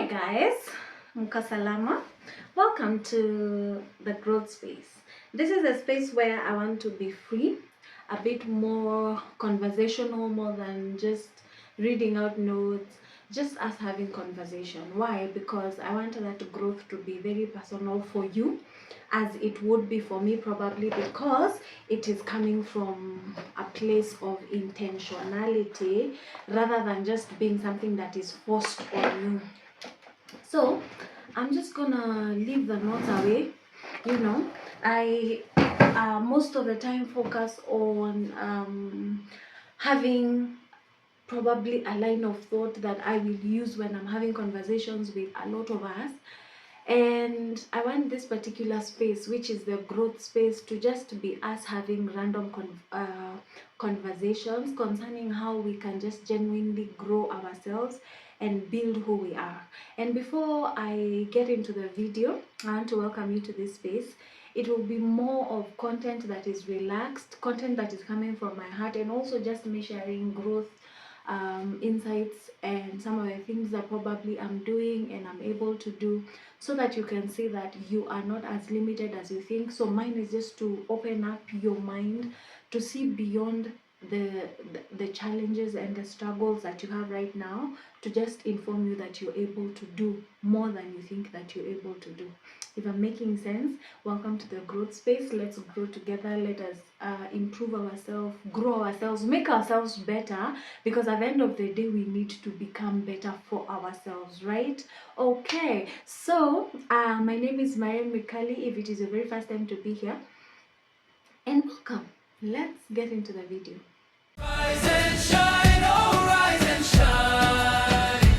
guys, Mkasalama. Welcome to the growth space. This is a space where I want to be free, a bit more conversational, more than just reading out notes, just us having conversation. Why? Because I want that growth to be very personal for you, as it would be for me, probably because it is coming from a place of intentionality rather than just being something that is forced on you. So I'm just gonna leave the notes away. I most of the time focus on having probably a line of thought that I will use when I'm having conversations with a lot of us. And I want this particular space, which is the growth space, to just be us having random conversations concerning how we can just genuinely grow ourselves and build who we are. And before I get into the video, I want to welcome you to this space. It will be more of content that is relaxed, content that is coming from my heart, and also just me sharing growth insights and some of the things that probably I'm doing and I'm able to do, so that you can see that you are not as limited as you think. So mine is just to open up your mind to see beyond the challenges and the struggles that you have right now, to just inform you that you're able to do more than you think that you're able to do. If I'm making sense, welcome to the growth space. Let's grow together. Let us improve ourselves, grow ourselves, make ourselves better, because at the end of the day, we need to become better for ourselves, right? Okay, so my name is Mariam Mikali, if it is your very first time to be here, and welcome. Let's get into the video. Rise and shine, oh rise and shine.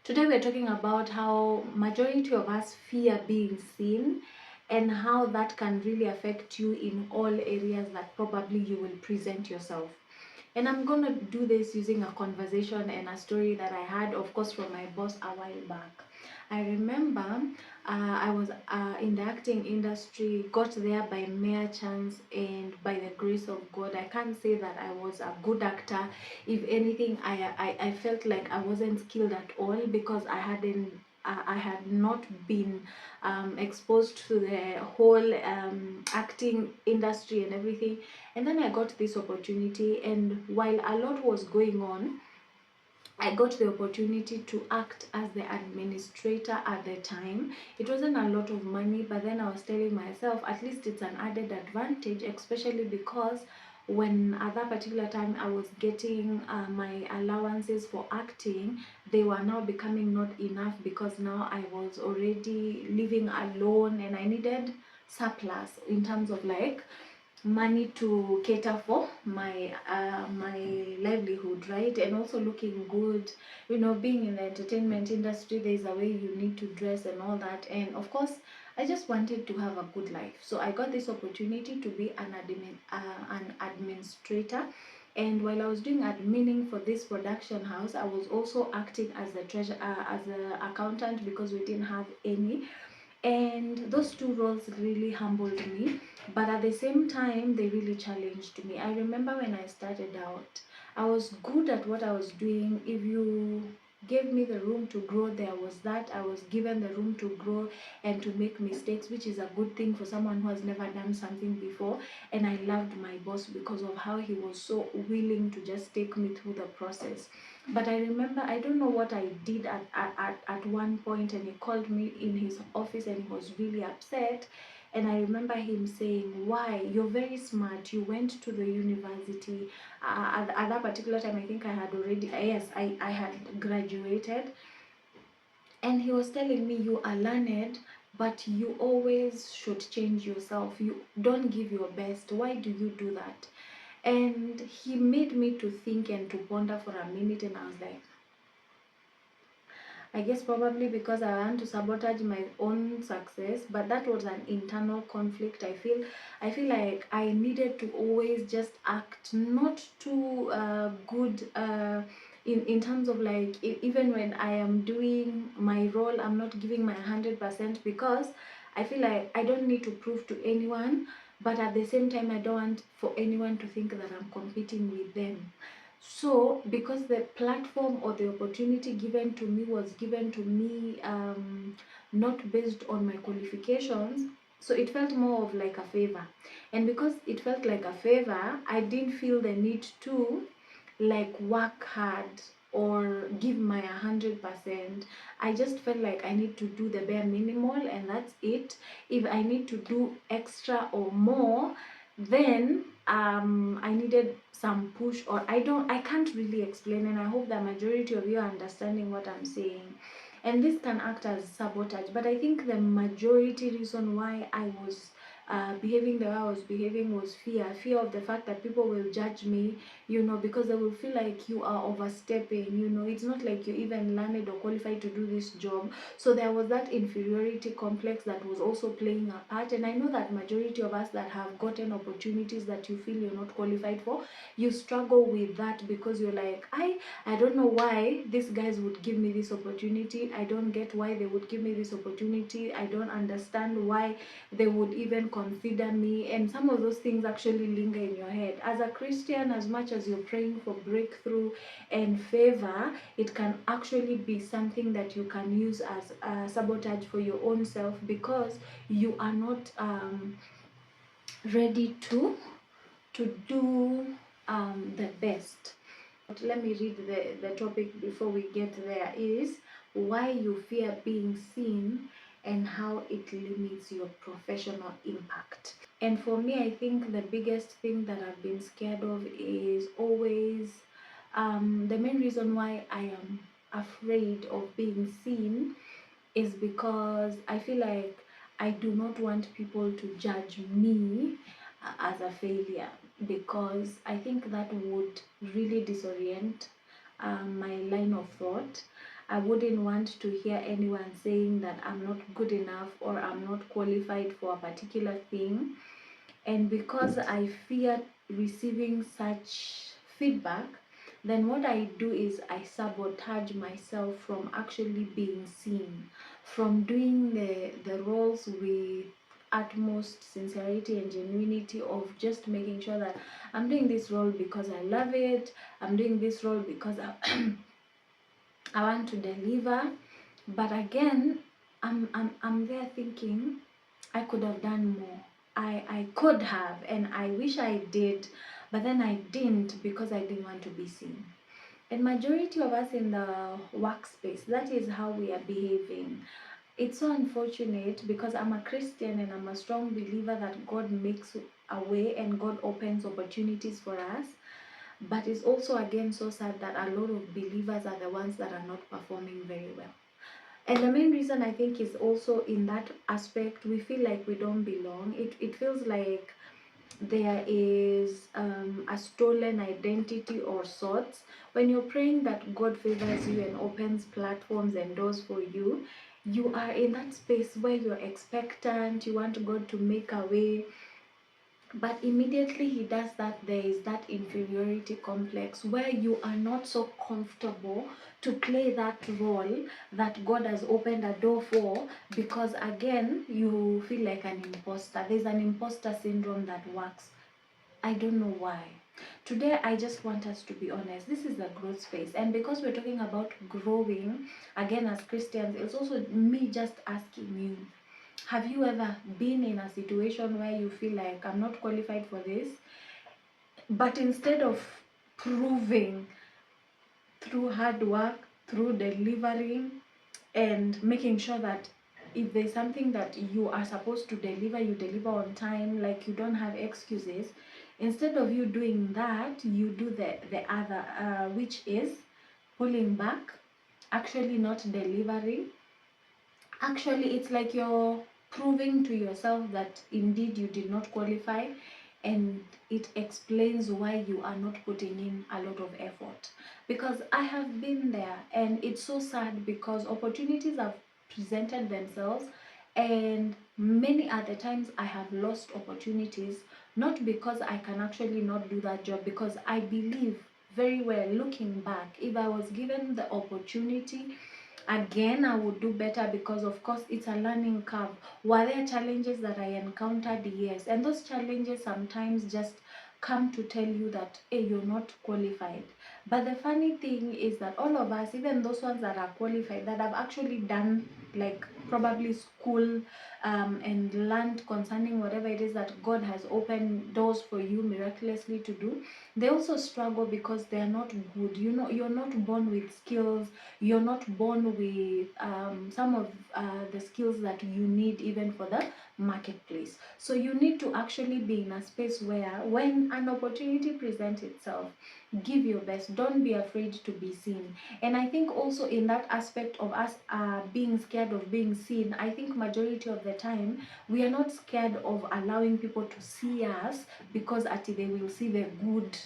Today we're talking about how majority of us fear being seen, and how that can really affect you in all areas that probably you will present yourself. And I'm gonna do this using a conversation and a story that I had, of course, from my boss a while back. I remember I was in the acting industry, got there by mere chance and by the grace of God. I can't say that I was a good actor. If anything, I felt like I wasn't skilled at all, because I had not been exposed to the whole acting industry and everything. And then I got this opportunity, and while a lot was going on, I got the opportunity to act as the administrator at the time. It wasn't a lot of money, but then I was telling myself, at least it's an added advantage, especially because when at that particular time I was getting my allowances for acting, they were now becoming not enough, because now I was already living alone and I needed surplus in terms of like money to cater for my my livelihood, right? And also looking good. Being in the entertainment industry, there's a way you need to dress and all that, and of course I just wanted to have a good life. So I got this opportunity to be an administrator. And while I was doing adminning for this production house, I was also acting as the as an accountant, because we didn't have any. And those two roles really humbled me, but at the same time they really challenged me. I remember when I started out, I was good at what I was doing. If you gave me the room to grow, there was that. I was given the room to grow and to make mistakes, which is a good thing for someone who has never done something before. And I loved my boss because of how he was so willing to just take me through the process. But I remember, I don't know what I did at one point, and he called me in his office and he was really upset. And I remember him saying, "Why? You're very smart. You went to the university." At that particular time, I think I had already, yes, I had graduated. And he was telling me, "You are learned, but you always should change yourself. You don't give your best. Why do you do that?" And he made me to think and to ponder for a minute, and I was like, I guess probably because I want to sabotage my own success, but that was an internal conflict. I feel like I needed to always just act not too good in terms of like, even when I am doing my role, I'm not giving my 100%, because I feel like I don't need to prove to anyone, but at the same time I don't want for anyone to think that I'm competing with them. So because the platform or the opportunity given to me was given to me not based on my qualifications, so it felt more of like a favor. And because it felt like a favor, I didn't feel the need to like work hard or give my 100%. I just felt like I need to do the bare minimal and that's it. If I need to do extra or more, then I needed some push, or I can't really explain, and I hope the majority of you are understanding what I'm saying. And this can act as sabotage, but I think the majority reason why I was behaving the way I was behaving was fear of the fact that people will judge me, because they will feel like you are overstepping. It's not like you even learned or qualified to do this job. So there was that inferiority complex that was also playing a part. And I know that majority of us that have gotten opportunities that you feel you're not qualified for, you struggle with that because you're like, I don't know why these guys would give me this opportunity. I don't get why they would give me this opportunity. I don't understand why they would even consider me. And some of those things actually linger in your head. As a Christian, as much as you're praying for breakthrough and favor, it can actually be something that you can use as sabotage for your own self, because you are not ready to do the best. But let me read the topic before we get there. Is why you fear being seen and how it limits your professional impact. And for me, I think the biggest thing that I've been scared of is always the main reason why I am afraid of being seen is because I feel like I do not want people to judge me as a failure, because I think that would really disorient my line of thought. I wouldn't want to hear anyone saying that I'm not good enough or I'm not qualified for a particular thing. And because I fear receiving such feedback, then what I do is I sabotage myself from actually being seen, from doing the roles with utmost sincerity and genuinity, of just making sure that I'm doing this role because I love it, I'm doing this role because I want to deliver. But again, I'm there thinking I could have done more. I could have, and I wish I did, but then I didn't because I didn't want to be seen. And majority of us in the workspace, that is how we are behaving. It's so unfortunate because I'm a Christian and I'm a strong believer that God makes a way and God opens opportunities for us. But it's also again so sad that a lot of believers are the ones that are not performing very well. And the main reason I think is also in that aspect, we feel like we don't belong. It feels like there is a stolen identity or sorts. When you're praying that God favors you and opens platforms and doors for you, you are in that space where you're expectant, you want God to make a way, but immediately he does that, there is that inferiority complex where you are not so comfortable to play that role that God has opened a door for, because again, you feel like an imposter. There's an imposter syndrome that works. I don't know why. Today, I just want us to be honest. This is a growth space. And because we're talking about growing, again, as Christians, it's also me just asking you, have you ever been in a situation where you feel like I'm not qualified for this, but instead of proving through hard work, through delivering, and making sure that if there's something that you are supposed to deliver, you deliver on time, like you don't have excuses, instead of you doing that, you do the other, which is pulling back, actually not delivering. Actually, it's like you're proving to yourself that indeed you did not qualify, and it explains why you are not putting in a lot of effort. Because I have been there, and it's so sad because opportunities have presented themselves, and many other times I have lost opportunities, not because I can actually not do that job, because I believe very well, looking back, if I was given the opportunity again, I would do better, because of course it's a learning curve. Were there challenges that I encountered? Yes. And those challenges sometimes just come to tell you that, hey, you're not qualified. But the funny thing is that all of us, even those ones that are qualified, that have actually done like probably school and learned concerning whatever it is that God has opened doors for you miraculously to do, they also struggle because they are not good. You know, you're not born with skills, you're not born with some of the skills that you need even for the marketplace. So you need to actually be in a space where when an opportunity presents itself, give your best. Don't be afraid to be seen. And I think also in that aspect of us being scared of being seen, I think majority of the time we are not scared of allowing people to see us because they will see the good.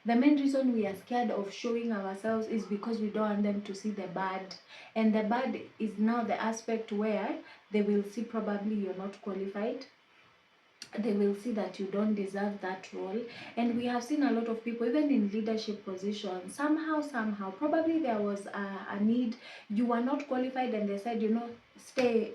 The main reason we are scared of showing ourselves is because we don't want them to see the bad. And the bad is now the aspect where they will see probably you're not qualified, they will see that you don't deserve that role. And we have seen a lot of people even in leadership positions, somehow probably there was a need, you were not qualified, and they said, stay,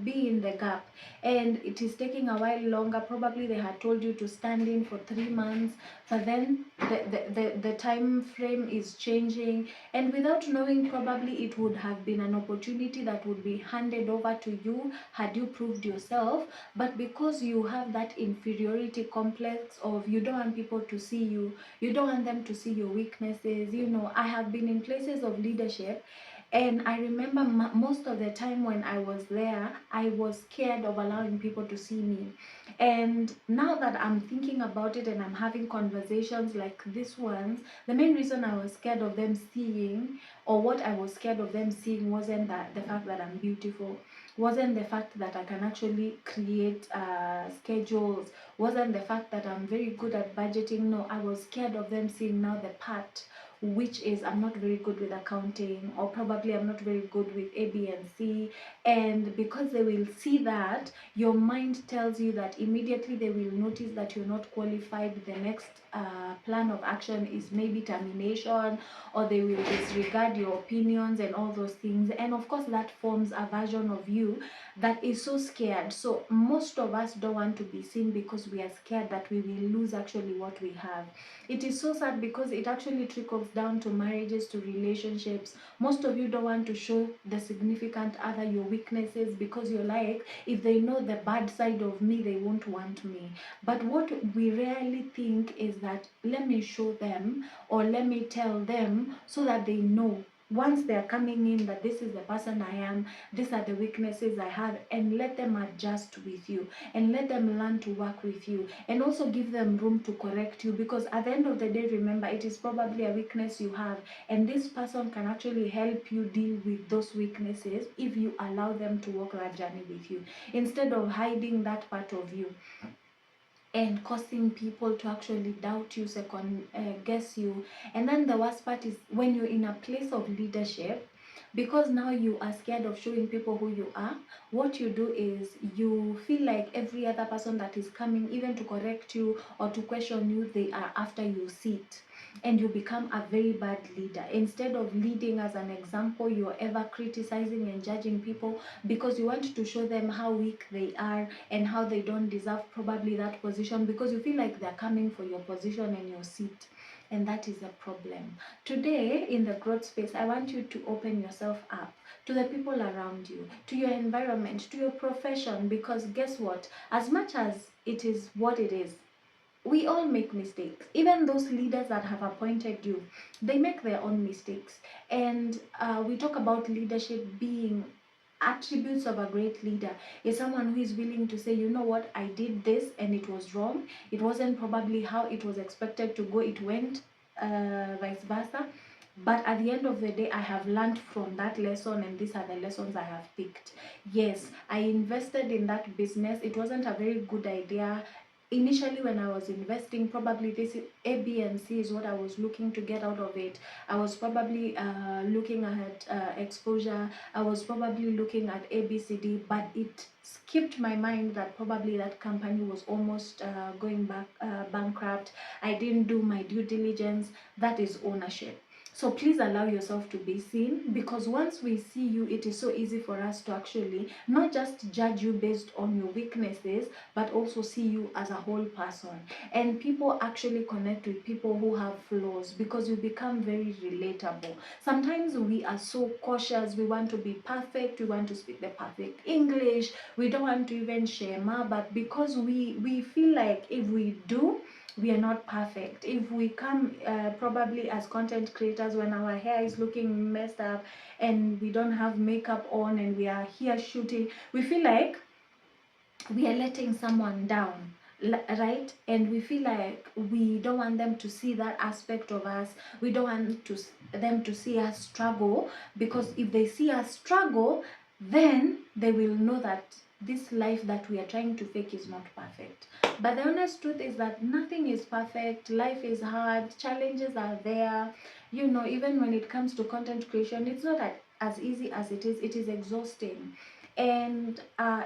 be in the gap, and it is taking a while longer. Probably they had told you to stand in for 3 months, but then the time frame is changing, and without knowing, probably it would have been an opportunity that would be handed over to you had you proved yourself. But because you have that inferiority complex of you don't want people to see you, you don't want them to see your weaknesses. I have been in places of leadership, and I remember most of the time when I was there, I was scared of allowing people to see me. And now that I'm thinking about it and I'm having conversations like this ones, the main reason I was scared of them seeing, or what I was scared of them seeing, wasn't that the fact that I'm beautiful, wasn't the fact that I can actually create schedules, wasn't the fact that I'm very good at budgeting. No, I was scared of them seeing now the part, which is I'm not very good with accounting, or probably I'm not very good with A, B, and C. And because they will see that, your mind tells you that immediately they will notice that you're not qualified. The next plan of action is maybe termination, or they will disregard your opinions and all those things. And of course, that forms a version of you that is so scared. So most of us don't want to be seen because we are scared that we will lose actually what we have. It is so sad because it actually trickles down to marriages, to relationships. Most of you don't want to show the significant other your weaknesses because you're like, if they know the bad side of me, they won't want me. But what we rarely think is that, let me show them, or let me tell them, so that they know once they're coming in that this is the person I am, these are the weaknesses I have, and let them adjust with you, and let them learn to work with you, and also give them room to correct you. Because at the end of the day, remember, it is probably a weakness you have, and this person can actually help you deal with those weaknesses if you allow them to walk that journey with you, instead of hiding that part of you and causing people to actually doubt you, second guess you. And then the worst part is when you're in a place of leadership, because now you are scared of showing people who you are, what you do is you feel like every other person that is coming, even to correct you or to question you, they are after your seat. And you become a very bad leader. Instead of leading as an example, you're ever criticizing and judging people because you want to show them how weak they are and how they don't deserve probably that position, because you feel like they're coming for your position and your seat. And that is a problem. Today, in the growth space, I want you to open yourself up to the people around you, to your environment, to your profession, because guess what? As much as it is what it is, we all make mistakes. Even those leaders that have appointed you, they make their own mistakes. And we talk about leadership being attributes of a great leader is someone who is willing to say, you know what, I did this and it was wrong. It wasn't probably how it was expected to go. It went vice versa. But at the end of the day, I have learned from that lesson, and these are the lessons I have picked. Yes, I invested in that business. It wasn't a very good idea. Initially, when I was investing, probably this A, B, and C is what I was looking to get out of it. I was probably looking at exposure. I was probably looking at A, B, C, D, but it skipped my mind that probably that company was almost going bankrupt. I didn't do my due diligence. That is ownership. So please allow yourself to be seen, because once we see you, it is so easy for us to actually not just judge you based on your weaknesses, but also see you as a whole person. And people actually connect with people who have flaws because you become very relatable. Sometimes we are so cautious, we want to be perfect, we want to speak the perfect English, we don't want to even share more, but because we feel like if we do, we are not perfect. If we come probably as content creators when our hair is looking messed up and we don't have makeup on and we are here shooting, we feel like we are letting someone down, right? And we feel like we don't want them to see that aspect of us. We don't want them to see us struggle, because if they see us struggle, then they will know that this life that we are trying to fake is not perfect. But the honest truth is that nothing is perfect. Life is hard, challenges are there. Even when it comes to content creation, it's not as easy as it is exhausting. And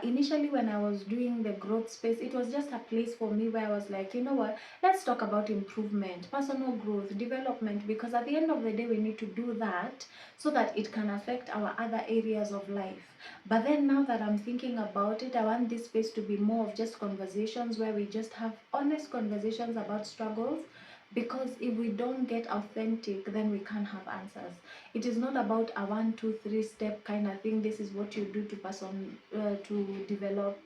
initially, when I was doing the growth space, it was just a place for me where I was like, you know what, let's talk about improvement, personal growth, development, because at the end of the day, we need to do that so that it can affect our other areas of life. But then now that I'm thinking about it, I want this space to be more of just conversations where we just have honest conversations about struggles, because if we don't get authentic, then we can't have answers. It is not about a 1 2 3 step kind of thing. This is what you do to develop.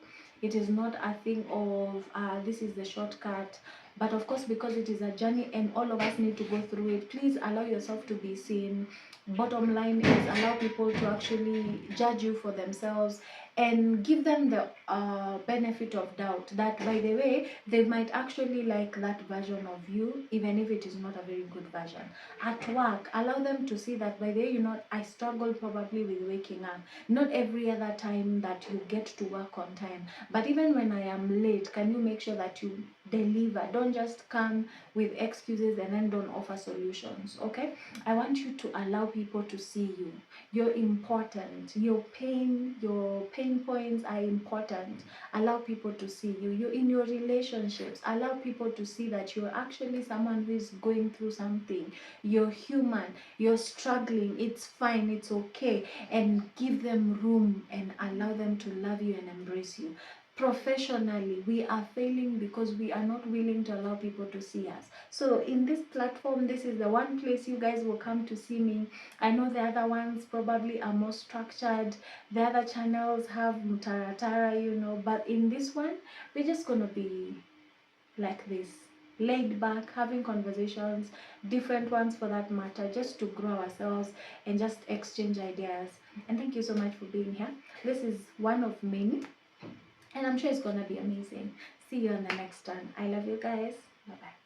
It is not a thing of this is the shortcut. But of course, because it is a journey and all of us need to go through it, please allow yourself to be seen. Bottom line is, allow people to actually judge you for themselves, and give them the benefit of doubt that, by the way, they might actually like that version of you, even if it is not a very good version. At work, allow them to see that, by the way, I struggle probably with waking up. Not every other time that you get to work on time, but even when I am late, can you make sure that you deliver? Don't just come with excuses and then don't offer solutions. Okay, I want you to allow people to see you. You're important. Your pain points are important. Allow people to see you. You're in your relationships. Allow people to see that you're actually someone who is going through something. You're human. You're struggling. It's fine. It's okay. And give them room and allow them to love you and embrace you. Professionally, we are failing because we are not willing to allow people to see us. So in this platform, this is the one place you guys will come to see me. I know the other ones probably are more structured. The other channels have mutaratara, but in this one, we're just gonna be like this, laid back, having conversations, different ones for that matter, just to grow ourselves and just exchange ideas. And thank you so much for being here. This is one of many, and I'm sure it's gonna be amazing. See you on the next one. I love you guys. Bye bye.